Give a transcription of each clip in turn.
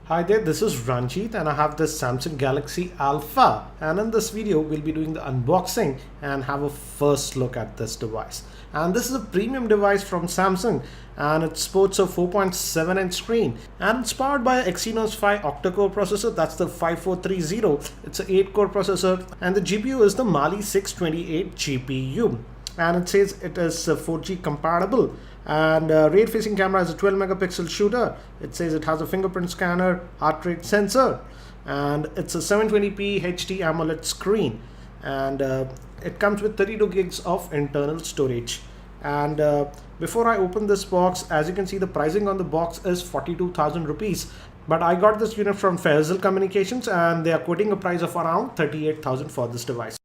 Hi there, this is Ranjit and I have this Samsung Galaxy Alpha, and in this video we'll be doing the unboxing and have a first look at this device. And this is a premium device from Samsung and it sports a 4.7 inch screen and it's powered by a Exynos 5 octa-core processor. That's the 5430. It's an 8-core processor and the GPU is the Mali 628 GPU. And it says it is 4G compatible, and rear facing camera has a 12 megapixel shooter. It says it has a fingerprint scanner, heart rate sensor, and it's a 720p HD AMOLED screen, and it comes with 32 gigs of internal storage. And before I open this box, as you can see, the pricing on the box is 42,000 rupees, but I got this unit from Faisal Communications and they are quoting a price of around 38,000 for this device.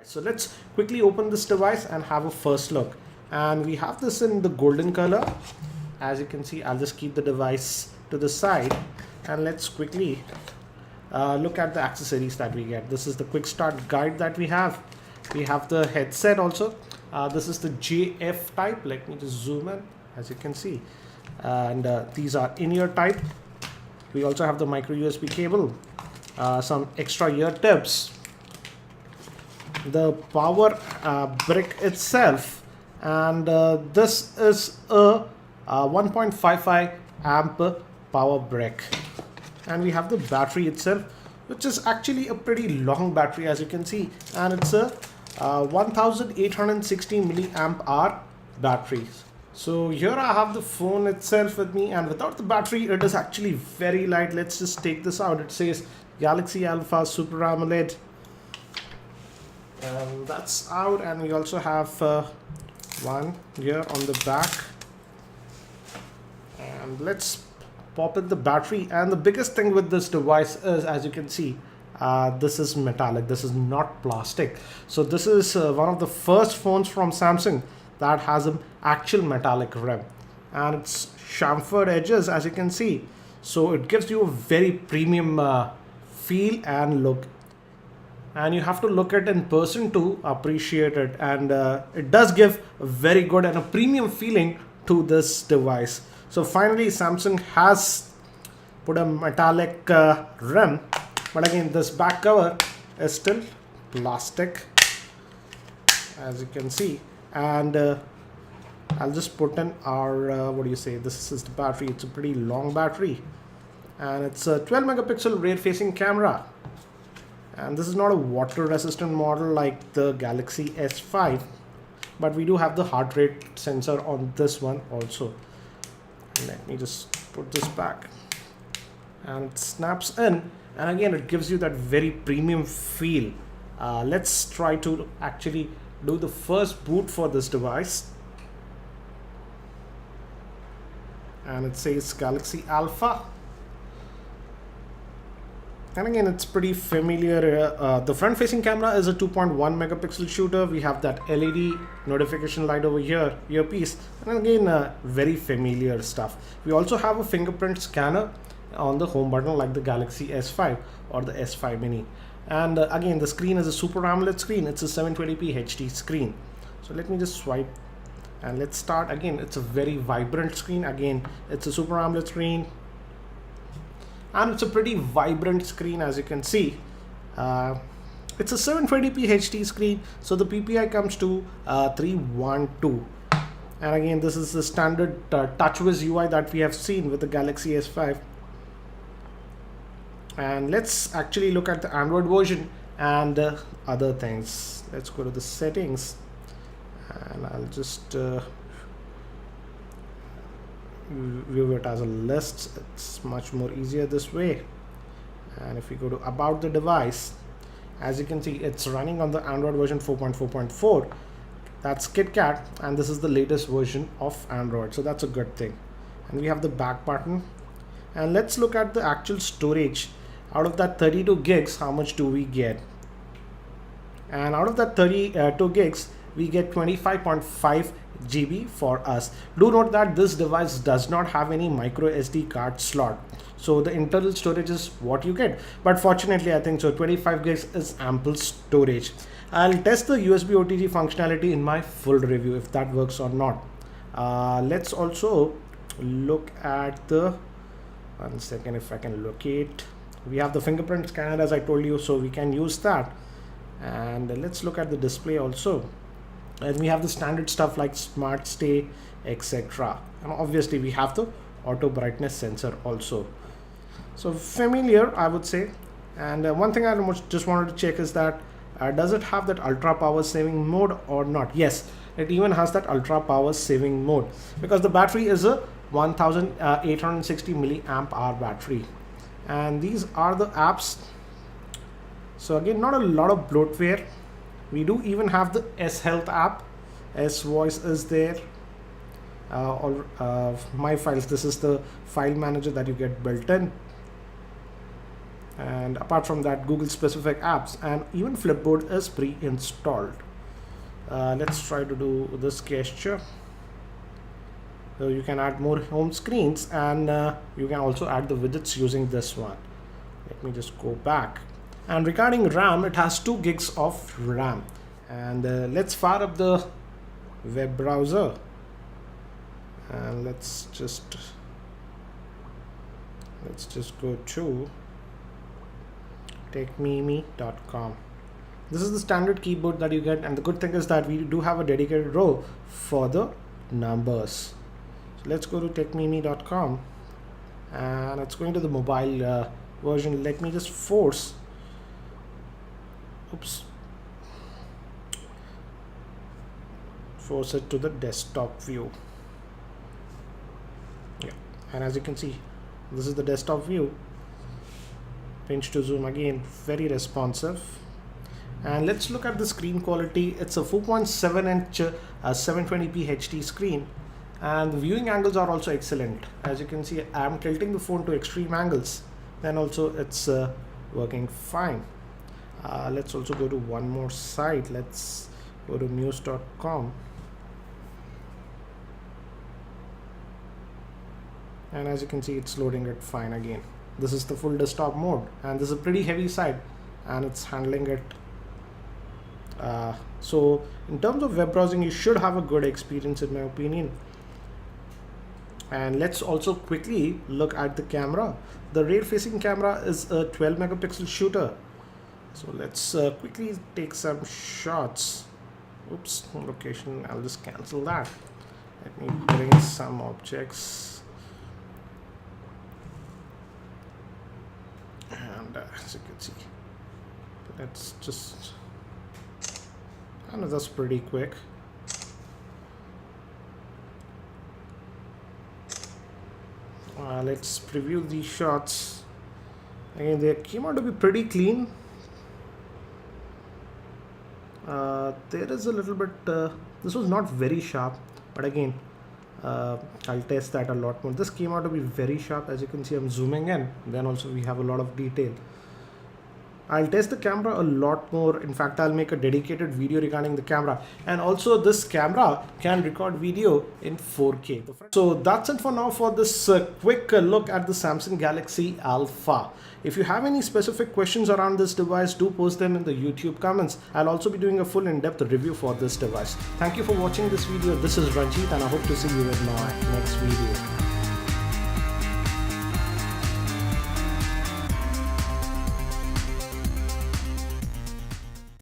So let's quickly open this device and have a first look. And we have this in the golden color. As you can see, I'll just keep the device to the side and let's quickly look at the accessories that we get. This is the quick start guide that we have. We have the headset also. This is the JF type. Let me just zoom in, as you can see. And these are in-ear type. We also have the micro USB cable, some extra ear tips, the power brick itself, and this is a 1.55 amp power brick. And we have the battery itself, which is actually a pretty long battery, as you can see, and it's a 1860 milliamp hour battery. So here I have the phone itself with me, and without the battery it is actually very light. Let's just take this out. It says Galaxy Alpha Super AMOLED, and that's out. And we also have one here on the back, and let's pop in the battery. And the biggest thing with this device is, as you can see, this is metallic, this is not plastic. So this is one of the first phones from Samsung that has an actual metallic rim, and it's chamfered edges, as you can see, so it gives you a very premium feel and look. And you have to look at it in person to appreciate it, and it does give a very good and a premium feeling to this device. So finally Samsung has put a metallic rim, but again this back cover is still plastic, as you can see. And I'll just put in our what do you say, this is the battery. It's a pretty long battery, and it's a 12 megapixel rear facing camera. And this is not a water resistant model like the Galaxy S5, but we do have the heart rate sensor on this one also. Let me just put this back, and it snaps in, and again it gives you that very premium feel. Let's try to actually do the first boot for this device, and it says Galaxy Alpha. And again, it's pretty familiar. The front facing camera is a 2.1 megapixel shooter. We have that LED notification light over here, earpiece, and again very familiar stuff. We also have a fingerprint scanner on the home button like the Galaxy S5 or the S5 mini. And again, the screen is a Super AMOLED screen. It's a 720p HD screen. So let me just swipe and let's start. Again, it's a very vibrant screen. Again, it's a Super AMOLED screen, and it's a pretty vibrant screen, as you can see. It's a 720p HD screen, so the PPI comes to 312. And again, this is the standard TouchWiz UI that we have seen with the Galaxy S5. And let's actually look at the Android version and other things. Let's go to the settings, and I'll just view it as a list. It's much more easier this way. And if we go to about the device, as you can see, it's running on the Android version 4.4.4. that's KitKat, and this is the latest version of Android, so that's a good thing. And we have the back button, and let's look at the actual storage. Out of that 32 gigs, how much do we get? And out of that 32 gigs, we get 25.5 GB for us. Do note that this device does not have any micro SD card slot, so the internal storage is what you get. But fortunately, I think so 25 gigs is ample storage. I'll test the USB OTG functionality in my full review if that works or not. Let's also look at the 1 second, if I can locate. We have the fingerprint scanner as I told you, so we can use that. And let's look at the display also. And we have the standard stuff like smart stay, etc. And obviously we have the auto brightness sensor also. So familiar, I would say. And one thing I just wanted to check is that does it have that ultra power saving mode or not? Yes, it even has that ultra power saving mode, because the battery is a 1860 milliamp hour battery. And these are the apps. So again, not a lot of bloatware. We do even have the S Health app. S Voice is there. My Files, this is the file manager that you get built in. And apart from that, Google specific apps, and even Flipboard is pre-installed. Let's try to do this gesture. So you can add more home screens, and you can also add the widgets using this one. Let me just go back. And regarding RAM, it has 2 gigs of RAM. And let's fire up the web browser, and let's just go to techmeme.com. This is the standard keyboard that you get, and the good thing is that we do have a dedicated row for the numbers. So let's go to techmeme.com, and it's going to the mobile version. Let me just force it to the desktop view. Yeah, and as you can see, this is the desktop view. Pinch to zoom again, very responsive. And let's look at the screen quality. It's a 4.7 inch 720p HD screen, and the viewing angles are also excellent. As you can see, I'm tilting the phone to extreme angles, then also it's working fine. Let's also go to one more site. Let's go to news.com, and as you can see, it's loading it fine again. This is the full desktop mode, and this is a pretty heavy site, and it's handling it. So in terms of web browsing, you should have a good experience in my opinion. And let's also quickly look at the camera. The rear facing camera is a 12 megapixel shooter. So let's quickly take some shots. Oops, location, I'll just cancel that. Let me bring some objects. And as you can see, let's just, I know that's pretty quick. Let's preview these shots. Again, they came out to be pretty clean. There is a little bit, this was not very sharp, but again, I'll test that a lot more. This came out to be very sharp. As you can see, I'm zooming in, then also we have a lot of detail. I'll test the camera a lot more. In fact, I'll make a dedicated video regarding the camera. And also this camera can record video in 4K. So that's it for now for this quick look at the Samsung Galaxy Alpha. If you have any specific questions around this device, do post them in the YouTube comments. I'll also be doing a full in-depth review for this device. Thank you for watching this video. This is Ranjit, and I hope to see you in my next video.